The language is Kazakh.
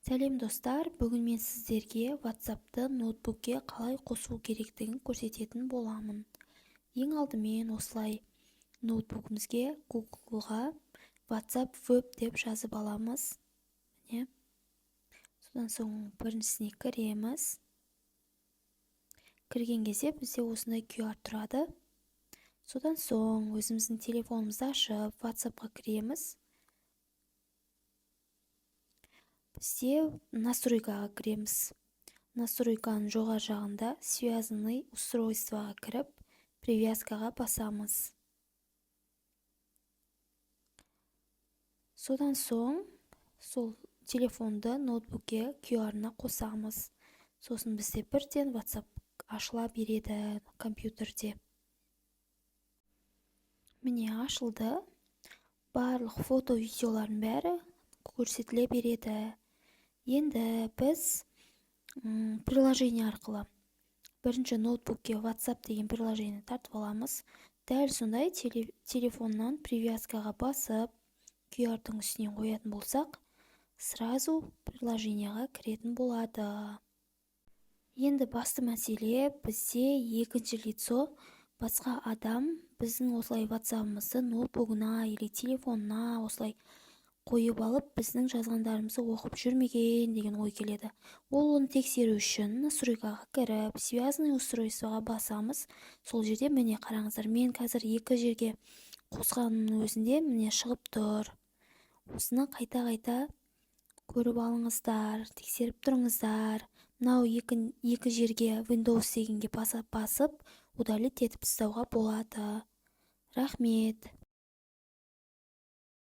Сәлем достар, бүгін мен сіздерге WhatsApp-ты ноутбукке қалай қосу керектігін көрсететін боламын. Ең алдымен осылай ноутбукімізге Google-ға WhatsApp Web деп жазып аламыз. Міне. Содан соң біріншісіне кіреміз. Кірген кезде бізде осындай QR тұрады. Содан соң өзіміздің телефонымызды ашып WhatsApp-ға кіреміз. Бізде настройкаға кіреміз. Настройканың жоғары жағында связанный устройствоға кіріп, привязкаға басамыз. Содан соң сол телефонды ноутбукке QR-на қосамыз. Сосын бізде бірден WhatsApp ашыла береді компьютерде. Міне ашылды. Барлық фото-видеолардың бәрі көрсетіле береді. Енді біз приложение арқылы бірінші ноутбукке WhatsApp деген приложение тартып аламыз. Дәл сондай телефоннан привязкаға басып, QR-дың үстіне қоятын болсақ, сразу приложениеға кіретін болады. Енді басты мәселе бізде екінші лицо басқа адам біздің осылай WhatsApp-ымызды ноутбугына или телефонына осылай қойып алып, біздің жазғандарымызды оқып жүрмеген деген ой келеді. Ол оны тексеру үшін настройкаға кіріп, связанный устройствоға басамыз. Сол жерде міне қараңыздар, мен қазір екі жерге қосқанның өзінде міне шығып тұр. Осыны қайта-қайта көріп алыңыздар, тексеріп тұрыңыздар. Мынау екі жерге Windows дегенге басып, удалить етіп тастауға болады. Рахмет.